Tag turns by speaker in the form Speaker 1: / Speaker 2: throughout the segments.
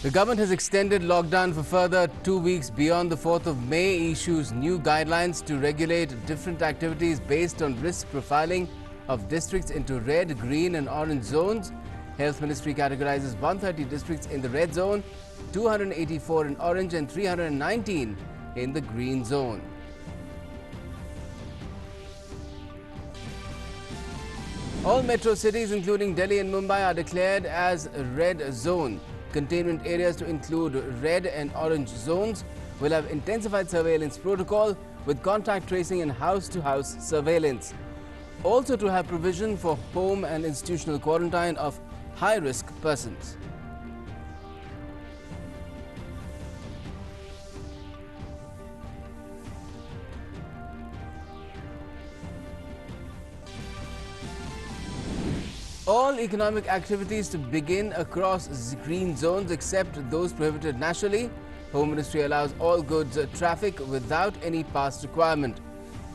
Speaker 1: The government has extended lockdown for further 2 weeks beyond the 4th of May, issues new guidelines to regulate different activities based on risk profiling of districts into red, green and orange zones. Health Ministry categorizes 130 districts in the red zone, 284 in orange and 319 in the green zone. All metro cities including Delhi and Mumbai are declared as a red zone. Containment areas to include red and orange zones will have intensified surveillance protocol with contact tracing and house-to-house surveillance. Also to have provision for home and institutional quarantine of high-risk persons. All economic activities to begin across green zones except those prohibited nationally. Home Ministry allows all goods traffic without any pass requirement.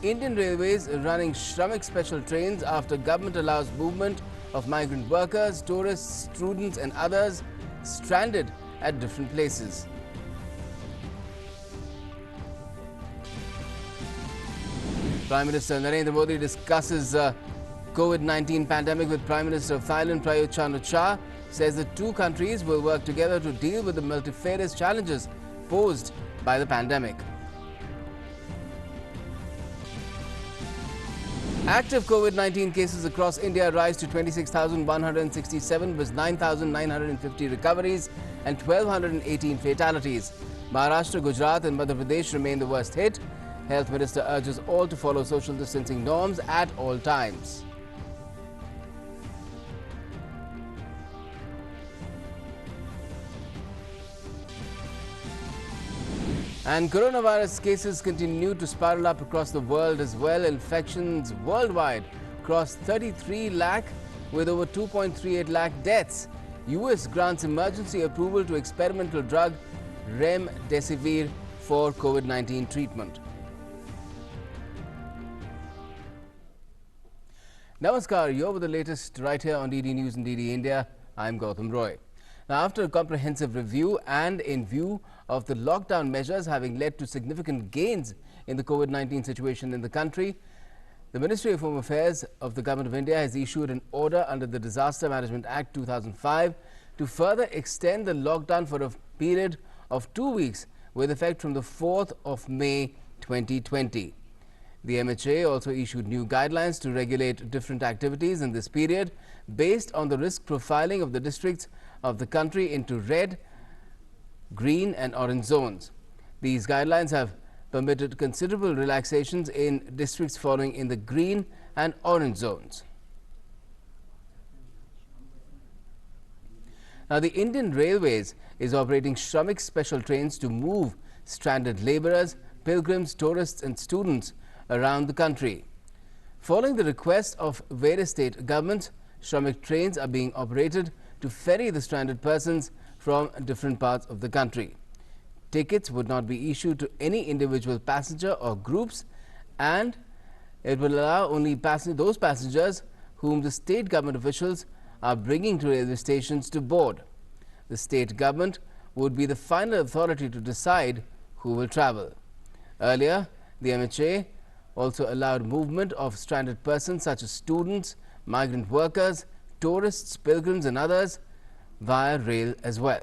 Speaker 1: Indian Railways running Shramik special trains after government allows movement of migrant workers, tourists, students and others stranded at different places. Prime Minister Narendra Modi discusses COVID-19 pandemic with Prime Minister of Thailand Prayut Chan-o-cha, says the two countries will work together to deal with the multifarious challenges posed by the pandemic. Active COVID-19 cases across India rise to 26,167 with 9,950 recoveries and 1,218 fatalities. Maharashtra, Gujarat and Madhya Pradesh remain the worst hit. Health Minister urges all to follow social distancing norms at all times. And coronavirus cases continue to spiral up across the world as well. Infections worldwide crossed 33 lakh with over 2.38 lakh deaths. US grants emergency approval to experimental drug Remdesivir for COVID-19 treatment. Namaskar, you're with the latest right here on DD News and DD India. I'm Gautam Roy. Now, after a comprehensive review and in view of the lockdown measures having led to significant gains in the COVID-19 situation in the country, the Ministry of Home Affairs of the Government of India has issued an order under the Disaster Management Act 2005 to further extend the lockdown for a period of 2 weeks with effect from the 4th of May 2020. The MHA also issued new guidelines to regulate different activities in this period based on the risk profiling of the districts of the country into red, green and orange zones. These guidelines have permitted considerable relaxations in districts falling in the green and orange zones. Now, the Indian Railways is operating Shramik special trains to move stranded labourers, pilgrims, tourists and students around the country. Following the request of various state governments, Shramik trains are being operated to ferry the stranded persons from different parts of the country. Tickets would not be issued to any individual passenger or groups, and it will allow only those passengers whom the state government officials are bringing to railway stations to board. The state government would be the final authority to decide who will travel. Earlier, the MHA also allowed movement of stranded persons such as students, migrant workers, tourists, pilgrims and others via rail as well.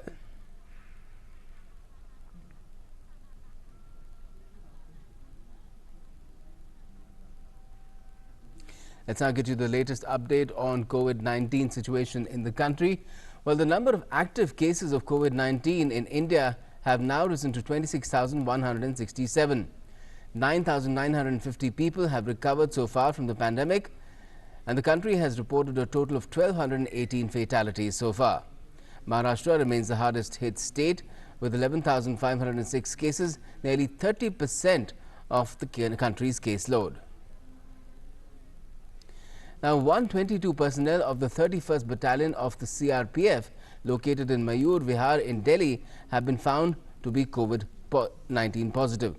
Speaker 1: Let's now get you the latest update on COVID-19 situation in the country. Well, the number of active cases of COVID-19 in India have now risen to 26,167. 9,950 people have recovered so far from the pandemic, and the country has reported a total of 1,218 fatalities so far. Maharashtra remains the hardest hit state with 11,506 cases, nearly 30% of the country's caseload. Now, 122 personnel of the 31st Battalion of the CRPF located in Mayur Vihar in Delhi have been found to be COVID-19 positive.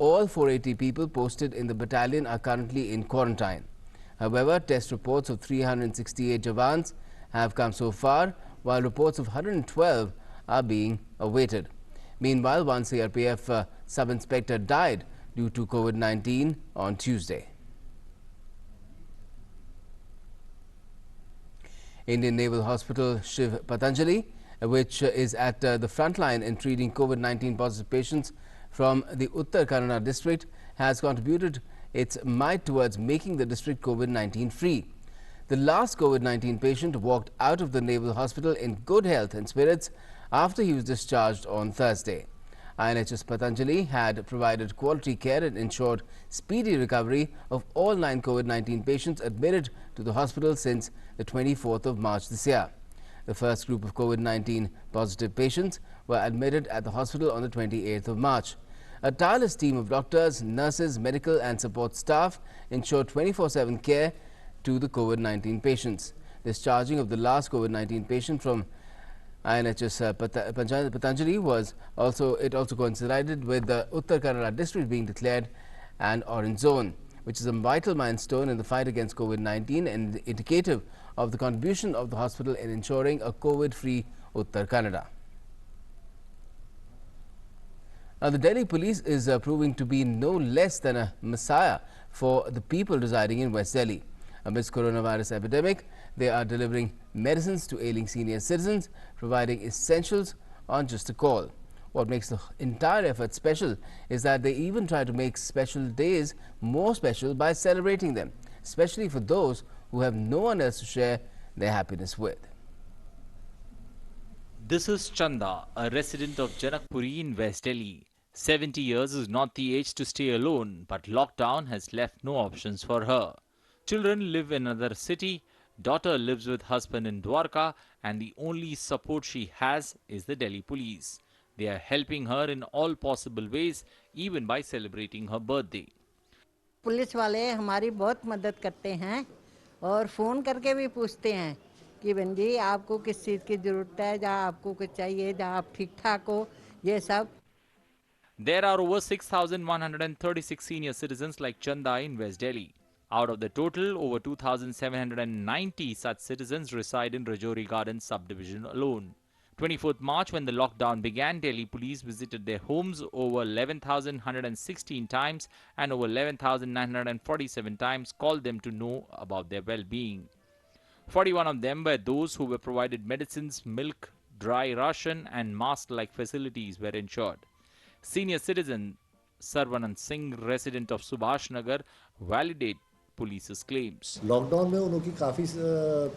Speaker 1: All 480 people posted in the battalion are currently in quarantine. However, test reports of 368 Jawans have come so far, while reports of 112 are being awaited. Meanwhile, one CRPF sub-inspector died due to COVID-19 on Tuesday. Indian Naval Hospital Shiv Patanjali, which is at the front line in treating COVID-19 positive patients from the Uttar Kannada district, has contributed its might towards making the district COVID-19 free. The last COVID-19 patient walked out of the Naval Hospital in good health and spirits after he was discharged on Thursday. INS Patanjali had provided quality care and ensured speedy recovery of all 9 COVID-19 patients admitted to the hospital since the 24th of March this year. The first group of COVID-19 positive patients were admitted at the hospital on the 28th of March. A tireless team of doctors, nurses, medical and support staff ensured 24/7 care to the COVID-19 patients. Discharging of the last COVID-19 patient from INS Patanjali was also coincided with the Uttar Kannada district being declared an orange zone, which is a vital milestone in the fight against COVID-19 and indicative of the contribution of the hospital in ensuring a COVID-free Uttar Kannada. Now, the Delhi police is proving to be no less than a messiah for the people residing in West Delhi. Amidst coronavirus epidemic, they are delivering medicines to ailing senior citizens, providing essentials on just a call. What makes the entire effort special is that they even try to make special days more special by celebrating them, especially for those who have no one else to share their happiness with.
Speaker 2: This is Chanda, a resident of Janakpuri in West Delhi. 70 years is not the age to stay alone, but lockdown has left no options for her. Children live in another city, daughter lives with husband in Dwarka, and the only support she has is the Delhi police. They are helping her in all possible ways, even by celebrating her birthday.
Speaker 3: Police वाले हमारी बहुत मदद करते हैं और phone करके भी पूछते हैं कि बहन जी आपको किस चीज़ की ज़रूरत है, जहाँ आपको कुछ चाहिए, जहाँ आप ठीक ठाक हो, ये सब.
Speaker 2: There are over 6,136 senior citizens like Chanda in West Delhi. Out of the total, over 2,790 such citizens reside in Rajouri Gardens subdivision alone. 24th March, when the lockdown began, Delhi police visited their homes over 11,116 times and over 11,947 times called them to know about their well-being. 41 of them were those who were provided medicines, milk, dry ration and mask-like facilities were ensured. Senior citizen Sarvanand Singh, resident of Subhash Nagar, validate police's claims.
Speaker 4: Lockdown में उनकी काफ़ी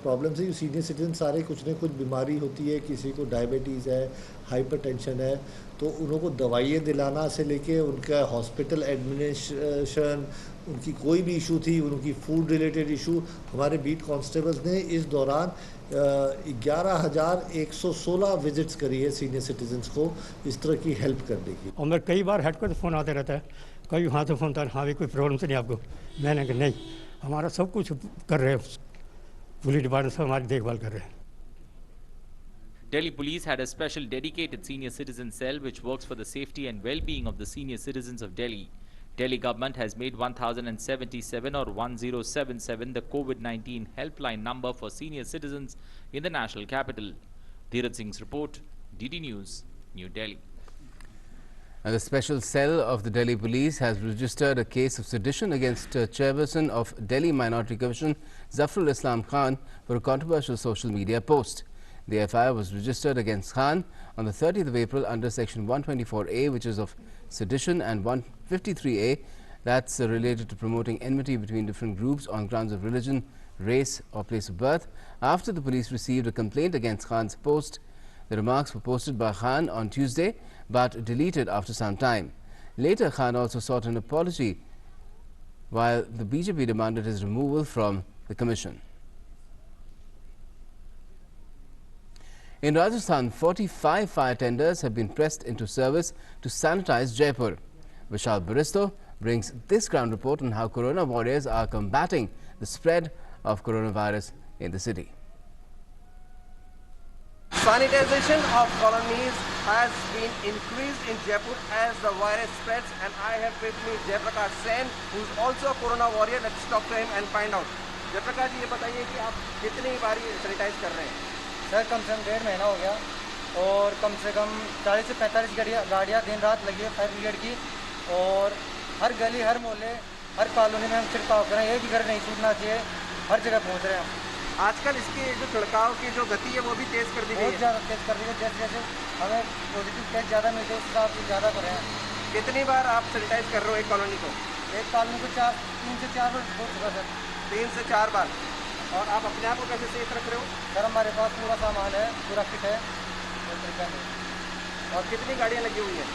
Speaker 4: problems है. Senior citizen सारे कुछ न कुछ बीमारी होती है, किसी को डायबिटीज़ है, हाइपरटेंशन है, तो उनको दवाइयाँ दिलाना से लेके उनका हॉस्पिटल एडमिनिस्ट्रेशन, उनकी कोई भी इशू थी, उनकी फूड रिलेटेड इशू, हमारे बीट कांस्टेबल्स ने इस दौरान 11,116 विजिट्स करी है सीनियर सिटीजन्स को इस तरह की हेल्प करने की.
Speaker 5: और मैं कई बार हेड को फ़ोन आते रहता है, कई वहाँ से फ़ोन था, हाँ भी कोई प्रॉब्लम तो नहीं आपको. मैंने कहा नहीं, हमारा सब कुछ कर रहे हैं, पुलिस डिपार्टमेंट सब हमारी देखभाल कर रहे हैं.
Speaker 2: Delhi police had a special dedicated senior citizen cell which works for the safety and well-being of the senior citizens of Delhi. Delhi government has made 1077 or 1077 the COVID-19 helpline number for senior citizens in the national capital. Dheeraj Singh's report, DD News, New Delhi.
Speaker 1: And the special cell of the Delhi police has registered a case of sedition against chairperson of Delhi Minority Commission, Zafrul Islam Khan, for a controversial social media post. The FIR was registered against Khan on the 30th of April under Section 124A, which is of sedition, and 153A, that's related to promoting enmity between different groups on grounds of religion, race or place of birth. After the police received a complaint against Khan's post, the remarks were posted by Khan on Tuesday but deleted after some time. Later, Khan also sought an apology while the BJP demanded his removal from the commission. In Rajasthan, 45 fire tenders have been pressed into service to sanitize Jaipur. Vishal Baristo brings this ground report on how Corona warriors are combating the spread of coronavirus in the city.
Speaker 6: Sanitization of colonies has been increased in Jaipur as the virus spreads, and I have with me Jaiprakash Sen, who is also a Corona warrior. Let's talk to him and find out. Jaiprakash जी, ये बताइए कि आप कितनी बारी sanitise कर रहे हैं?
Speaker 7: Sir कम से कम 1.5 महीना हो गया और और कम से कम 40 से 45 गाड़ियाँ दिन रात लगी है फायर ब्रिगेड की, और हर गली हर मोहल्ले हर कॉलोनी में हम छिड़काव कर रहे हैं। एक भी घर नहीं छूटना चाहिए, हर जगह पहुँच रहे हैं हम।
Speaker 6: आजकल इसकी जो छिड़काव की जो गति है वो भी तेज़ कर दी गई है,
Speaker 7: बहुत ज़्यादा तेज़ कर दी है। जैसे जैसे हमें पॉजिटिव केस ज़्यादा मिलते हैं उस हिसाब से ज़्यादा कर रहे हैं।
Speaker 6: कितनी बार आप सैनिटाइज कर रहे हो एक कॉलोनी को?
Speaker 7: एक कॉलोनी को 3 से 4 बार हो चुका सर।
Speaker 6: 3 से 4 बार। और आप अपने आप को कैसे सेफ रख रहे हो?
Speaker 7: सर हमारे पास पूरा सामान है, पूरा किट है।
Speaker 6: और कितनी गाड़ियाँ लगी हुई हैं?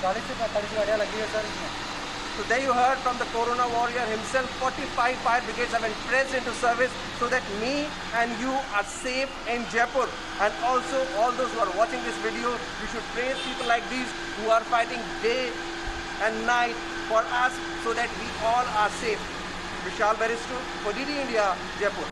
Speaker 7: 40 से 45 गाड़ियाँ लगी है सर इसमें।
Speaker 6: So there you heard from the Corona warrior himself, 45 fire brigades have been pressed into service so that me and you are safe in Jaipur. And also all those who are watching this video, you should praise people like these who are fighting day and night for us so that we all are safe. Vishal Baristu for DD India, Jaipur.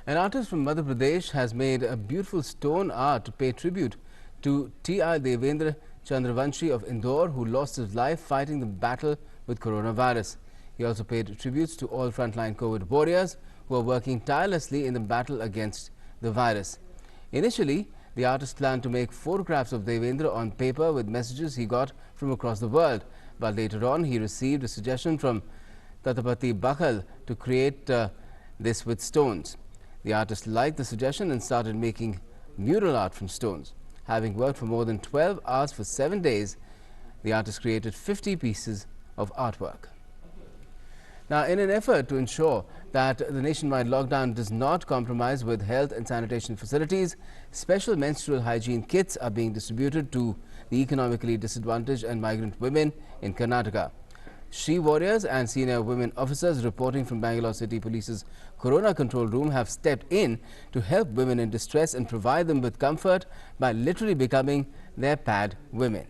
Speaker 1: An artist from Madhya Pradesh has made a beautiful stone art to pay tribute to T.I. Devendra Chandravantry of Indore, who lost his life fighting the battle with coronavirus. He also paid tributes to all frontline COVID warriors who are working tirelessly in the battle against the virus. Initially, the artist planned to make photographs of Devendra on paper with messages he got from across the world, but later on he received a suggestion from Tatapati Bakhal to create this with stones. The artist liked the suggestion and started making mural art from stones. Having worked for more than 12 hours for 7 days, the artist created 50 pieces of artwork. Now, in an effort to ensure that the nationwide lockdown does not compromise with health and sanitation facilities, special menstrual hygiene kits are being distributed to the economically disadvantaged and migrant women in Karnataka. She warriors and senior women officers reporting from Bangalore City Police's Corona Control Room have stepped in to help women in distress and provide them with comfort by literally becoming their pad women.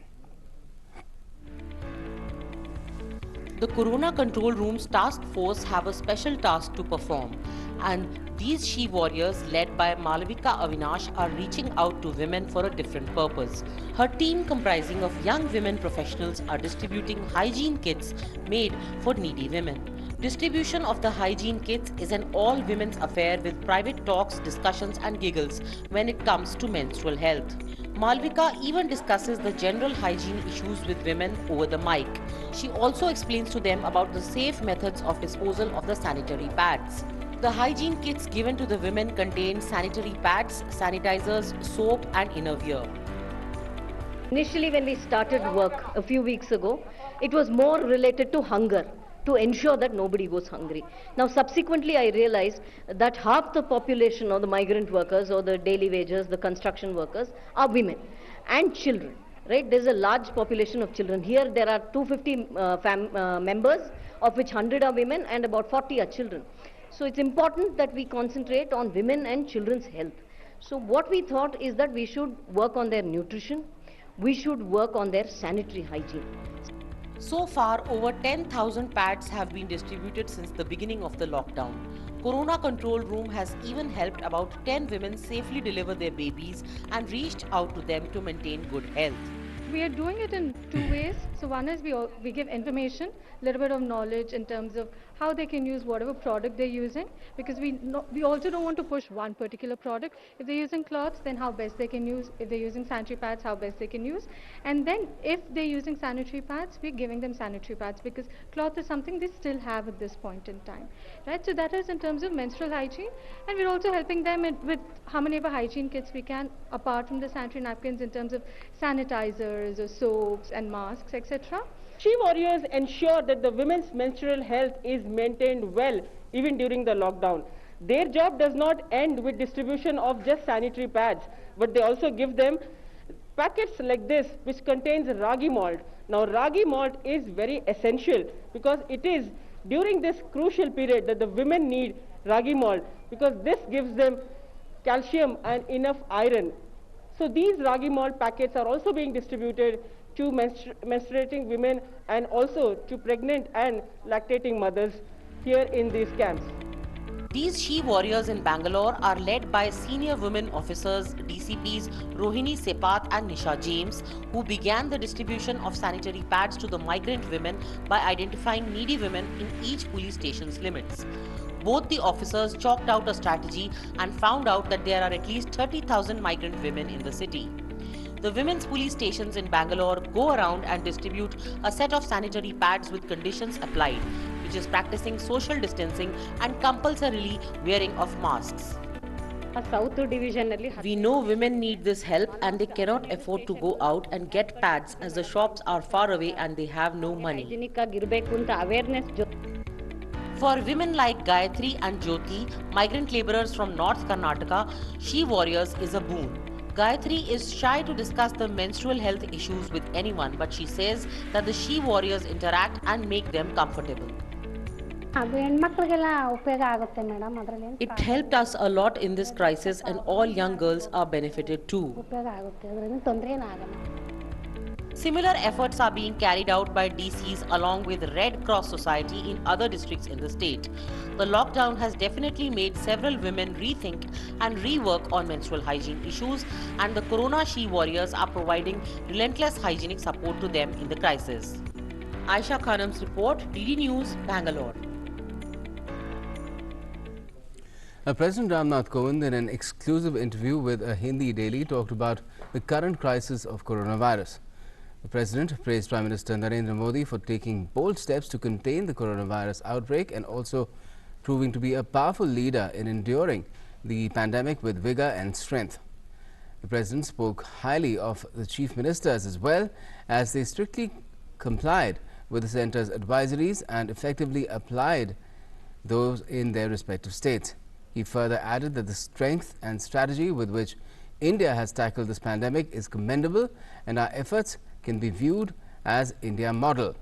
Speaker 8: The Corona Control Room's task force have a special task to perform, and these she warriors led by Malavika Avinash are reaching out to women for a different purpose. Her team, comprising of young women professionals, are distributing hygiene kits made for needy women. Distribution of the hygiene kits is an all-women's affair with private talks, discussions and giggles when it comes to menstrual health. Malvika even discusses the general hygiene issues with women over the mic. She also explains to them about the safe methods of disposal of the sanitary pads. The hygiene kits given to the women contain sanitary pads, sanitizers, soap and inner wear.
Speaker 9: Initially, when we started work a few weeks ago, it was more related to hunger, to ensure that nobody goes hungry. Now, subsequently, I realized that half the population of the migrant workers or the daily wagers, the construction workers, are women and children. Right? There's a large population of children. Here, there are 250 members, of which 100 are women and about 40 are children. So it's important that we concentrate on women and children's health. So what we thought is that we should work on their nutrition, we should work on their sanitary hygiene.
Speaker 8: So far, over 10,000 pads have been distributed since the beginning of the lockdown. Corona Control Room has even helped about 10 women safely deliver their babies and reached out to them to maintain good health.
Speaker 10: We are doing it in two ways. So one is we give information, a little bit of knowledge in terms of how they can use whatever product they're using, because we also don't want to push one particular product. If they're using cloths, then how best they can use. If they're using sanitary pads, how best they can use. And then if they're using sanitary pads, we're giving them sanitary pads, because cloth is something they still have at this point in time. Right? So that is in terms of menstrual hygiene, and we're also helping them with how many ever hygiene kits we can, apart from the sanitary napkins, in terms of sanitizers or soaps and masks, etc.
Speaker 11: She warriors ensure that the women's menstrual health is maintained well even during the lockdown. Their job does not end with distribution of just sanitary pads, but they also give them packets like this which contains ragi malt. Now ragi malt is very essential because it is during this crucial period that the women need ragi malt, because this gives them calcium and enough iron. So these ragi malt packets are also being distributed to menstruating women and also to pregnant and lactating mothers here in these camps.
Speaker 8: These she warriors in Bangalore are led by senior women officers DCPs Rohini Sepat and Nisha James, who began the distribution of sanitary pads to the migrant women by identifying needy women in each police station's limits. both the officers chalked out a strategy and found out that there are at least 30,000 migrant women in the city. The women's police stations in Bangalore go around and distribute a set of sanitary pads with conditions applied, which is practicing social distancing and compulsorily wearing of masks. We know women need this help and they cannot afford to go out and get pads as the shops are far away and they have no money. For women like Gayatri and Jyoti, migrant laborers from North Karnataka, She Warriors is a boon. Gayatri is shy to discuss the menstrual health issues with anyone, but she says that the She Warriors interact and make them comfortable. It helped us a lot in this crisis and all young girls are benefited too. Similar efforts are being carried out by DCs along with Red Cross Society in other districts in the state. The lockdown has definitely made several women rethink and rework on menstrual hygiene issues, and the Corona She Warriors are providing relentless hygienic support to them in the crisis. Aisha Khanam's report, DD News, Bangalore.
Speaker 1: President Nath Kovind, in an exclusive interview with a Hindi daily, talked about the current crisis of coronavirus. The President praised Prime Minister Narendra Modi for taking bold steps to contain the coronavirus outbreak and also proving to be a powerful leader in enduring the pandemic with vigor and strength. The President spoke highly of the Chief Ministers as well, as they strictly complied with the centre's advisories and effectively applied those in their respective states. He further added that the strength and strategy with which India has tackled this pandemic is commendable and our efforts can be viewed as India model.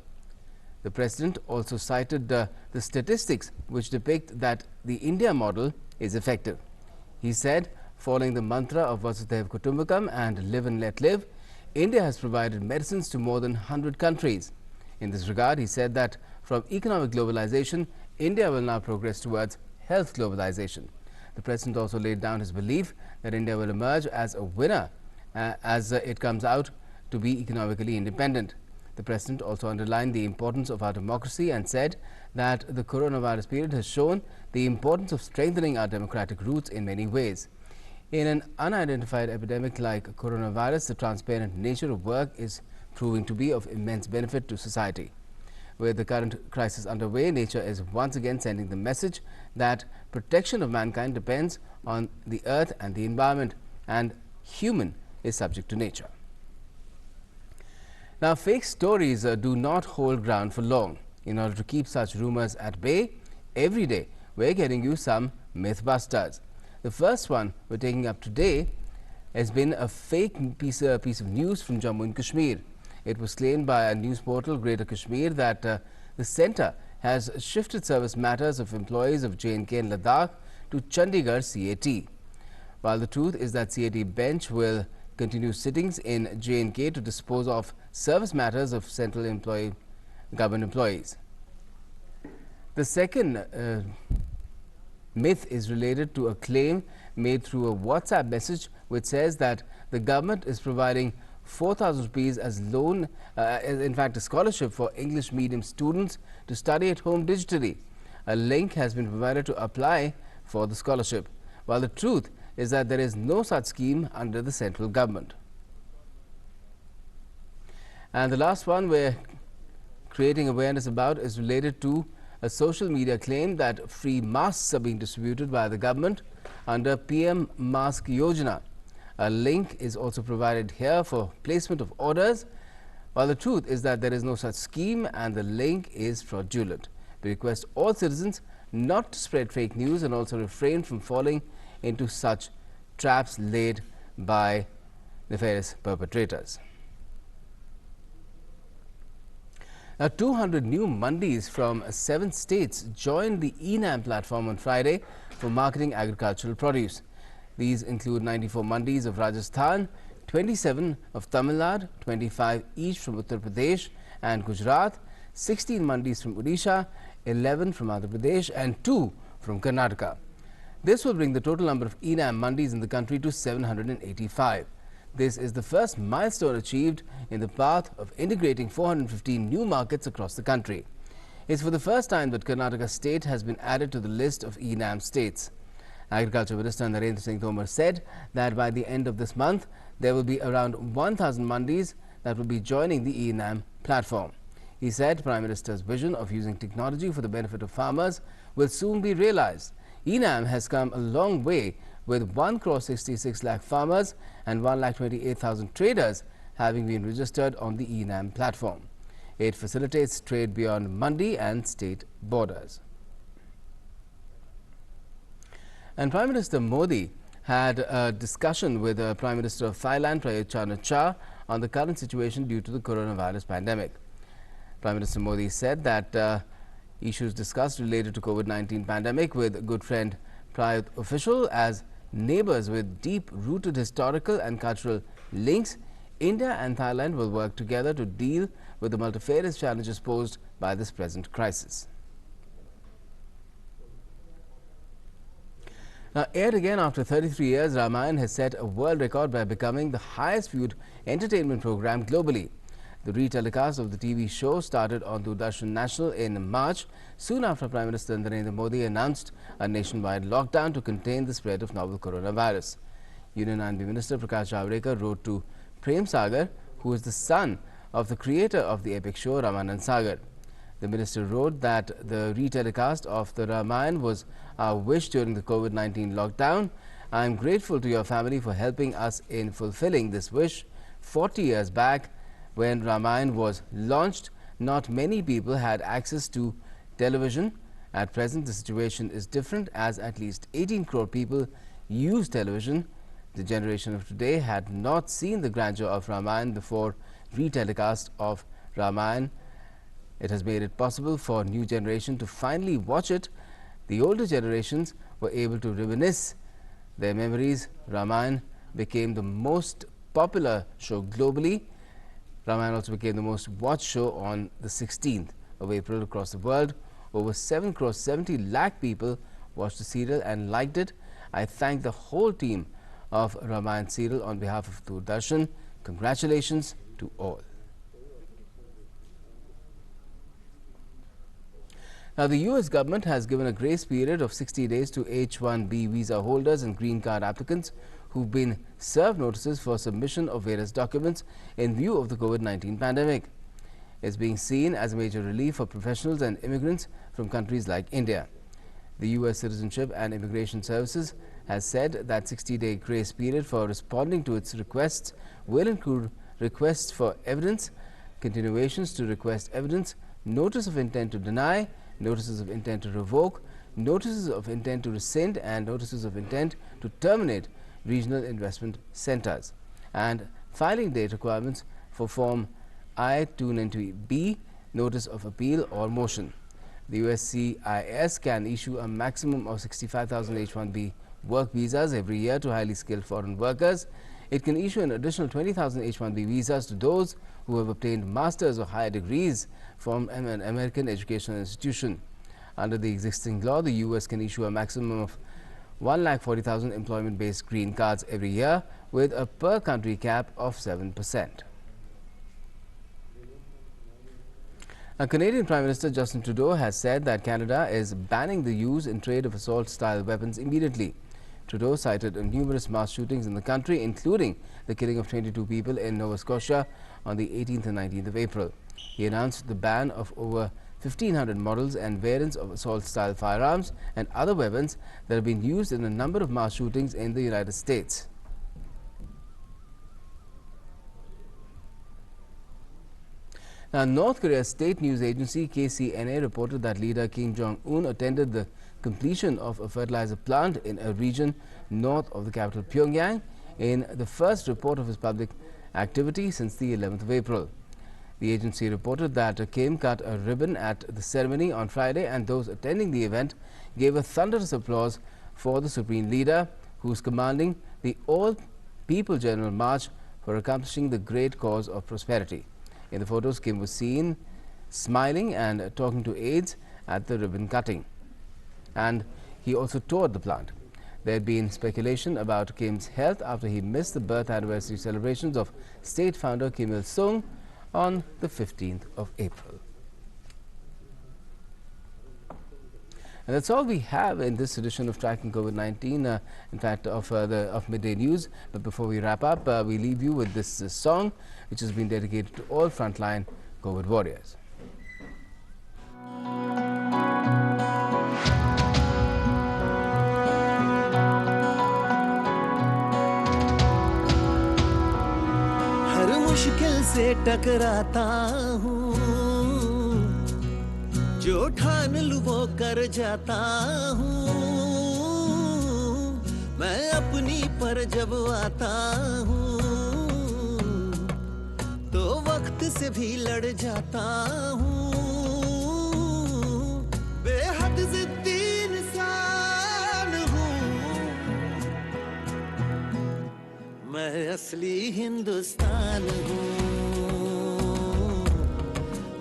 Speaker 1: The President also cited the statistics which depict that the India model is effective. He said, following the mantra of Vasudhaiva Kutumbakam and live and let live, India has provided medicines to more than 100 countries. In this regard, he said that from economic globalization, India will now progress towards health globalization. The President also laid down his belief that India will emerge as a winner as it comes out to be economically independent. The President also underlined the importance of our democracy and said that the coronavirus period has shown the importance of strengthening our democratic roots in many ways. In an unidentified epidemic like coronavirus, the transparent nature of work is proving to be of immense benefit to society. With the current crisis underway, nature is once again sending the message that protection of mankind depends on the earth and the environment, and human is subject to nature. Now, fake stories do not hold ground for long. In order to keep such rumors at bay, every day we're getting you some Mythbusters. The first one we're taking up today has been a fake piece of news from Jammu and Kashmir. It was claimed by a news portal, Greater Kashmir, that the centre has shifted service matters of employees of J&K and Ladakh to Chandigarh CAT. While the truth is that CAT bench will continue sittings in J&K to dispose of service matters of central government employees. The second myth is related to a claim made through a WhatsApp message which says that the government is providing 4,000 rupees as loan, in fact a scholarship for English medium students to study at home digitally. A link has been provided to apply for the scholarship, while the truth is that there is no such scheme under the central government. And the last one we're creating awareness about is related to a social media claim that free masks are being distributed by the government under PM Mask Yojana. A link is also provided here for placement of orders, while the truth is that there is no such scheme and the link is fraudulent. We request all citizens not to spread fake news and also refrain from falling into such traps laid by nefarious perpetrators. Now, 200 new mandis from 7 states joined the Enam platform on Friday for marketing agricultural produce. These include 94 mandis of Rajasthan, 27 of Tamil Nadu, 25 each from Uttar Pradesh and Gujarat, 16 mandis from Odisha, 11 from Andhra Pradesh and 2 from Karnataka. This will bring the total number of Enam mandis in the country to 785. This is the first milestone achieved in the path of integrating 415 new markets across the country. It's for the first time that Karnataka state has been added to the list of Enam states. Agriculture Minister Narendra said that by the end of this month, there will be around 1,000 mandis that will be joining the Enam platform. He said Prime Minister's vision of using technology for the benefit of farmers will soon be realized. Enam has come a long way, with 1,66,00,000 farmers and 1,28,000 traders having been registered on the Enam platform. It facilitates trade beyond mandi and state borders. And Prime Minister Modi had a discussion with the Prime Minister of Thailand, Prayut Chan-o-cha, on the current situation due to the coronavirus pandemic. Prime Minister Modi said that issues discussed related to COVID-19 pandemic with good friend Prayut official. As neighbors with deep-rooted historical and cultural links, India and Thailand will work together to deal with the multifarious challenges posed by this present crisis. Now, aired again after 33 years, Ramayana has set a world record by becoming the highest viewed entertainment program globally. The retelecast of the TV show started on Doordarshan National in March, soon after Prime Minister Narendra Modi announced a nationwide lockdown to contain the spread of novel coronavirus. Union and Minister Prasar Bharati wrote to Prem Sagar, who is the son of the creator of the epic show Ramayana Sagar. The minister wrote that the retelecast of the Ramayana was our wish during the COVID-19 lockdown. I am grateful to your family for helping us in fulfilling this wish. 40 years back, when Ramayana was launched, not many people had access to television. At present, the situation is different, as at least 18 crore people use television. The generation of today had not seen the grandeur of Ramayana before retelecast of Ramayana. It has made it possible for new generation to finally watch it. The older generations were able to reminisce their memories. Ramayana became the most popular show globally. Ramayana also became the most watched show on the 16th of April across the world. Over 7,70,00,000 people watched the serial and liked it. I thank the whole team of Ramayana serial on behalf of Doordarshan. Congratulations to all. Now, the US government has given a grace period of 60 days to H-1B visa holders and green card applicants who've been served notices for submission of various documents in view of the COVID-19 pandemic. It's being seen as a major relief for professionals and immigrants from countries like India. The US Citizenship and Immigration Services has said that 60-day grace period for responding to its requests will include requests for evidence, continuations to request evidence, notice of intent to deny, notices of intent to revoke, notices of intent to rescind, and notices of intent to terminate regional investment centers, and filing date requirements for Form I-290B, notice of appeal or motion. The USCIS can issue a maximum of 65,000 H-1B work visas every year to highly skilled foreign workers. It can issue an additional 20,000 H-1B visas to those who have obtained master's or higher degrees from an American educational institution. Under the existing law, the US can issue a maximum of 1,40,000 employment-based green cards every year with a per-country cap of 7%. Canadian Prime Minister Justin Trudeau has said that Canada is banning the use and trade of assault-style weapons immediately. Trudeau cited numerous mass shootings in the country, including the killing of 22 people in Nova Scotia on the 18th and 19th of April. He announced the ban of over 1,500 models and variants of assault-style firearms and other weapons that have been used in a number of mass shootings in the United States. Now, North Korea's state news agency KCNA reported that leader Kim Jong-un attended the completion of a fertilizer plant in a region north of the capital Pyongyang in the first report of his public activity since the 11th of April. The agency reported that Kim cut a ribbon at the ceremony on Friday, and those attending the event gave a thunderous applause for the supreme leader, who is commanding the All-People General March for accomplishing the great cause of prosperity. In the photos, Kim was seen smiling and talking to aides at the ribbon cutting, and he also toured the plant. There had been speculation about Kim's health after he missed the birth anniversary celebrations of state founder Kim Il-sung on the 15th of April. And that's all we have in this edition of Tracking COVID-19, in fact, of Midday News. But before we wrap up, we leave you with this song, which has been dedicated to all frontline COVID warriors.
Speaker 12: हर मुश्किल से टकराता हूँ, जो ठान लूं वो कर जाता हूँ। मैं अपनी पर जब आता हूँ, तो वक्त से भी लड़ जाता हूँ। बेहद जिद्दी इंसान हूँ, मैं असली हिंदुस्तान हूँ।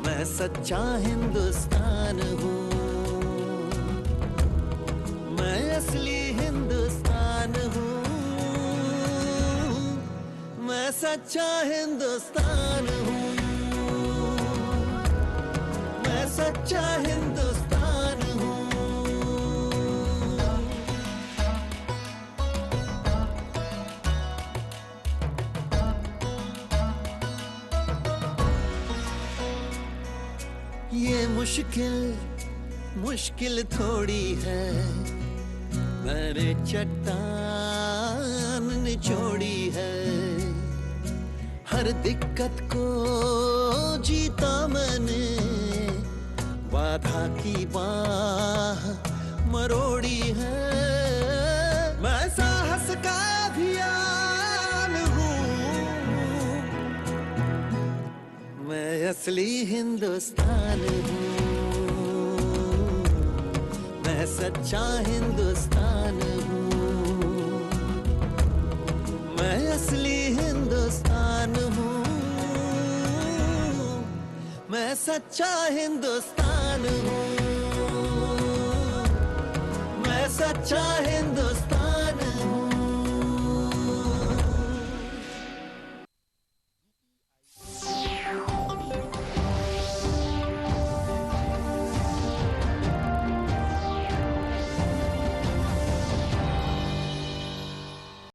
Speaker 12: मैं सच्चा हिंदुस्तान हूँ, मैं असली हिंदुस्तान हूँ। मैं सच्चा हिंदुस्तान हूँ, मैं सच्चा हिंदुस्तान हूँ। ये मुश्किल थोड़ी है, मैंने चट्टान निचोड़ी है। हर दिक्कत को जीता मैंने, बाधा की बाह मरोड़ी है। मैं साहस का अभियान हूँ, मैं असली हिंदुस्तान हूँ। मैं सच्चा हिंदुस्तान हूँ, मैं असली हिंदुस्तान हूँ। मैं सच्चा हिंदुस्तान हूँ, मैं सच्चा